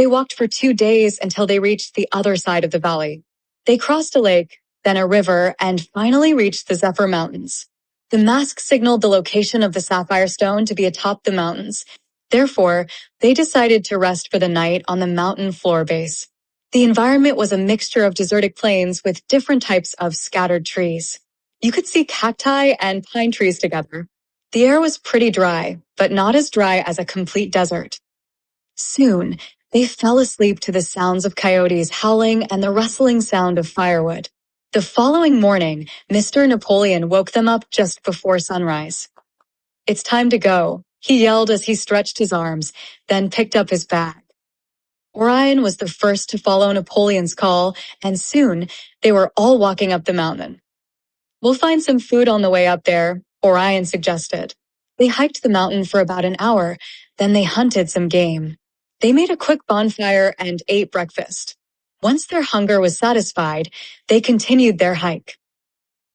They walked for 2 days until they reached the other side of the valley. They crossed a lake, then a river, and finally reached the Zephyr Mountains. The mask signaled the location of the sapphire stone to be atop the mountains. Therefore, they decided to rest for the night on the mountain floor base. The environment was a mixture of desertic plains with different types of scattered trees. You could see cacti and pine trees together. The air was pretty dry, but not as dry as a complete desert. Soon, they fell asleep to the sounds of coyotes howling and the rustling sound of firewood. The following morning, Mr. Napoleon woke them up just before sunrise. "It's time to go," he yelled as he stretched his arms, then picked up his bag. Orion was the first to follow Napoleon's call, and soon they were all walking up the mountain. "We'll find some food on the way up there," Orion suggested. They hiked the mountain for about an hour, then they hunted some game. They made a quick bonfire and ate breakfast. Once their hunger was satisfied, they continued their hike.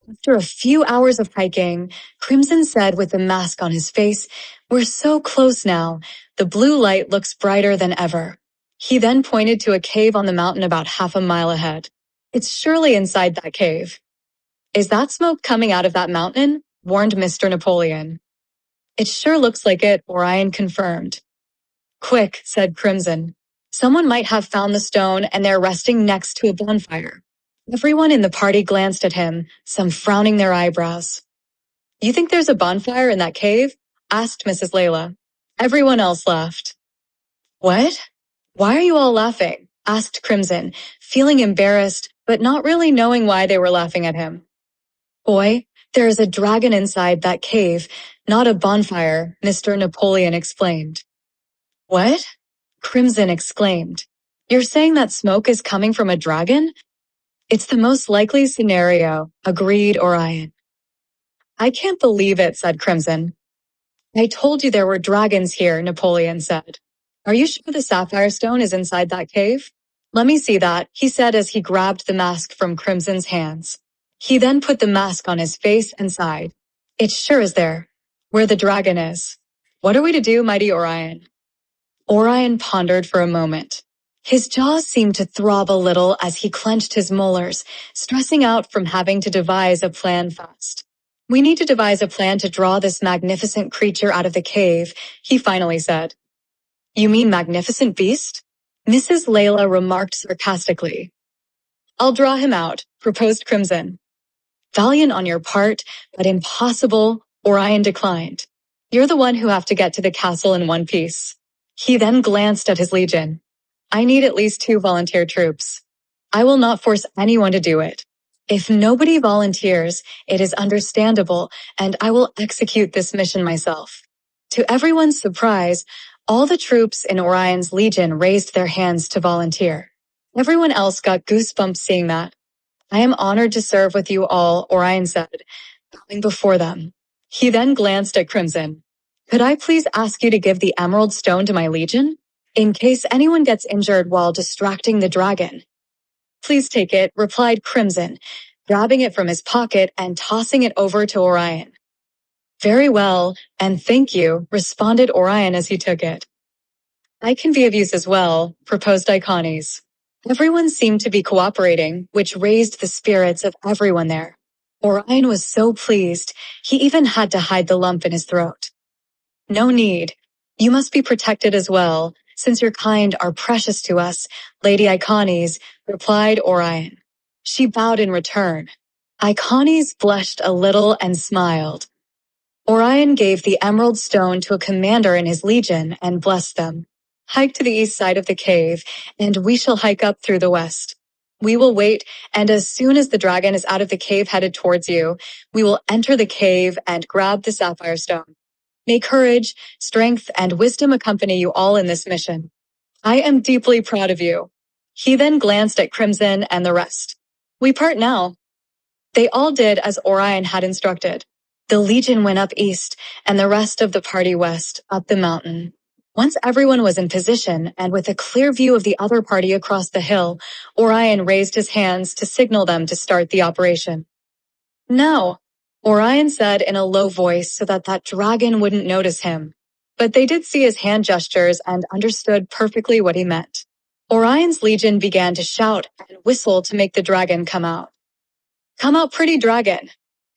After a few hours of hiking, Crimson said with the mask on his face, "We're so close now. The blue light looks brighter than ever." He then pointed to a cave on the mountain about half a mile ahead. "It's surely inside that cave." "Is that smoke coming out of that mountain?" warned Mr. Napoleon. "It sure looks like it," Orion confirmed. "Quick," said Crimson. "Someone might have found the stone and they're resting next to a bonfire." Everyone in the party glanced at him, some frowning their eyebrows. "You think there's a bonfire in that cave?" asked Mrs. Layla. Everyone else laughed. "What? Why are you all laughing?" asked Crimson, feeling embarrassed, but not really knowing why they were laughing at him. "Boy, there is a dragon inside that cave, not a bonfire," Mr. Napoleon explained. "What?" Crimson exclaimed. "You're saying that smoke is coming from a dragon?" "It's the most likely scenario," agreed Orion. "I can't believe it," said Crimson. "I told you there were dragons here," Napoleon said. "Are you sure the sapphire stone is inside that cave?" "Let me see that," he said as he grabbed the mask from Crimson's hands. He then put the mask on his face and sighed. "It sure is there, where the dragon is. What are we to do, mighty Orion?" Orion pondered for a moment. His jaws seemed to throb a little as he clenched his molars, stressing out from having to devise a plan fast. "We need to devise a plan to draw this magnificent creature out of the cave," he finally said. "You mean magnificent beast?" Mrs. Layla remarked sarcastically. "I'll draw him out," proposed Crimson. "Valiant on your part, but impossible," Orion declined. "You're the one who have to get to the castle in one piece." He then glanced at his legion. "I need at least 2 volunteer troops. I will not force anyone to do it. If nobody volunteers, it is understandable, and I will execute this mission myself." To everyone's surprise, all the troops in Orion's legion raised their hands to volunteer. Everyone else got goosebumps seeing that. "I am honored to serve with you all," Orion said, bowing before them. He then glanced at Crimson. "Could I please ask you to give the emerald stone to my legion, in case anyone gets injured while distracting the dragon?" "Please take it," replied Crimson, grabbing it from his pocket and tossing it over to Orion. "Very well, and thank you," responded Orion as he took it. "I can be of use as well," proposed Icones. Everyone seemed to be cooperating, which raised the spirits of everyone there. Orion was so pleased, he even had to hide the lump in his throat. "No need. You must be protected as well, since your kind are precious to us," Lady Icones replied Orion. She bowed in return. Icones blushed a little and smiled. Orion gave the emerald stone to a commander in his legion and blessed them. "Hike to the east side of the cave, and we shall hike up through the west. We will wait, and as soon as the dragon is out of the cave headed towards you, we will enter the cave and grab the sapphire stone. May courage, strength, and wisdom accompany you all in this mission. I am deeply proud of you." He then glanced at Crimson and the rest. "We part now." They all did as Orion had instructed. The legion went up east, and the rest of the party west, up the mountain. Once everyone was in position, and with a clear view of the other party across the hill, Orion raised his hands to signal them to start the operation. "Now," Orion said in a low voice so that dragon wouldn't notice him. But they did see his hand gestures and understood perfectly what he meant. Orion's legion began to shout and whistle to make the dragon come out. Come out, pretty dragon!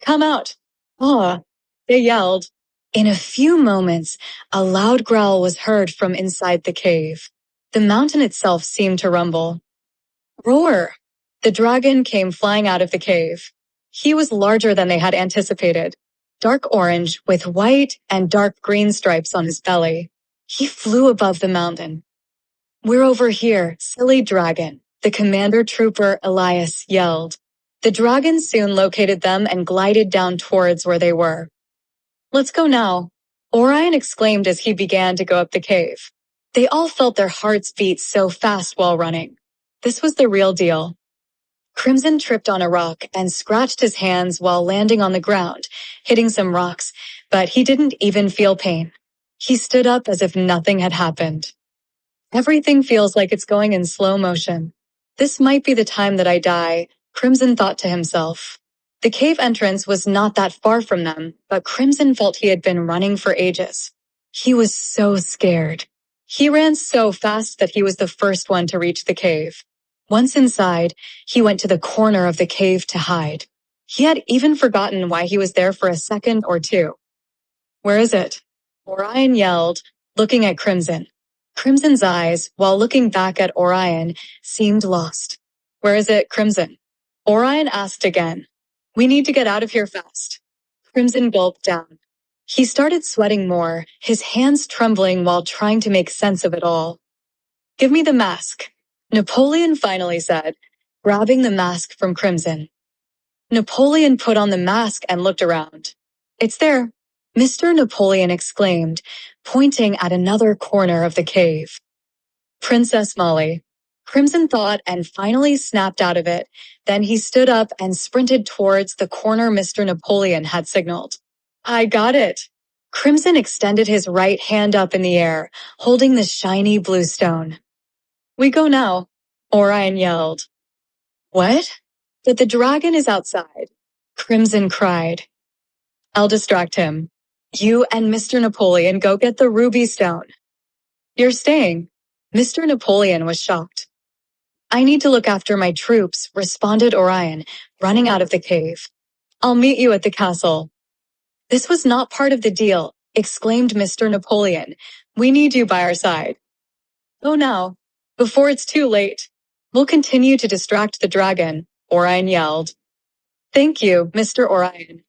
Come out! Ah, they yelled. In a few moments, a loud growl was heard from inside the cave. The mountain itself seemed to rumble. Roar! The dragon came flying out of the cave. He was larger than they had anticipated, dark orange with white and dark green stripes on his belly. He flew above the mountain. We're over here, silly dragon, the commander trooper Elias yelled. The dragon soon located them and glided down towards where they were. Let's go now, Orion exclaimed as he began to go up the cave. They all felt their hearts beat so fast while running. This was the real deal. Crimson tripped on a rock and scratched his hands while landing on the ground, hitting some rocks, but he didn't even feel pain. He stood up as if nothing had happened. Everything feels like it's going in slow motion. This might be the time that I die, Crimson thought to himself. The cave entrance was not that far from them, but Crimson felt he had been running for ages. He was so scared. He ran so fast that he was the first one to reach the cave. Once inside, he went to the corner of the cave to hide. He had even forgotten why he was there for a second or two. Where is it? Orion yelled, looking at Crimson. Crimson's eyes, while looking back at Orion, seemed lost. Where is it, Crimson? Orion asked again. We need to get out of here fast. Crimson gulped down. He started sweating more, his hands trembling while trying to make sense of it all. Give me the mask, Napoleon finally said, grabbing the mask from Crimson. Napoleon put on the mask and looked around. It's there, Mr. Napoleon exclaimed, pointing at another corner of the cave. Princess Molly. Crimson thought and finally snapped out of it. Then he stood up and sprinted towards the corner Mr. Napoleon had signaled. I got it. Crimson extended his right hand up in the air, holding the shiny blue stone. We go now, Orion yelled. What? But the dragon is outside, Crimson cried. I'll distract him. You and Mr. Napoleon go get the ruby stone. You're staying. Mr. Napoleon was shocked. I need to look after my troops, responded Orion, running out of the cave. I'll meet you at the castle. This was not part of the deal, exclaimed Mr. Napoleon. We need you by our side. Go now, before it's too late. We'll continue to distract the dragon, Orion yelled. Thank you, Mr. Orion.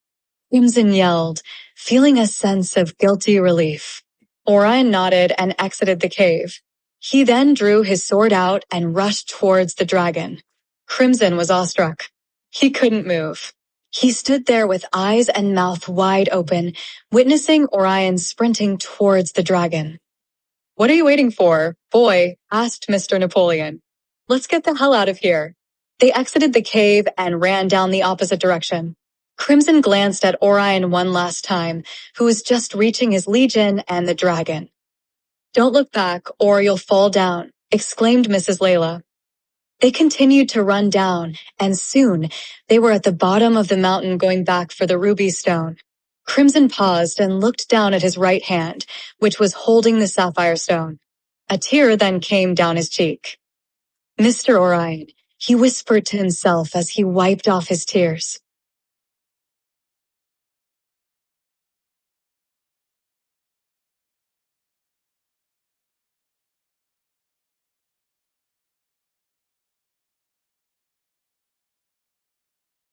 Crimson yelled, feeling a sense of guilty relief. Orion nodded and exited the cave. He then drew his sword out and rushed towards the dragon. Crimson was awestruck. He couldn't move. He stood there with eyes and mouth wide open, witnessing Orion sprinting towards the dragon. What are you waiting for, boy? Asked Mr. Napoleon. Let's get the hell out of here. They exited the cave and ran down the opposite direction. Crimson glanced at Orion one last time, who was just reaching his legion and the dragon. Don't look back or you'll fall down, exclaimed Mrs. Layla. They continued to run down, and soon they were at the bottom of the mountain going back for the ruby stone. Crimson paused and looked down at his right hand, which was holding the sapphire stone. A tear then came down his cheek. Mr. Orion, he whispered to himself as he wiped off his tears.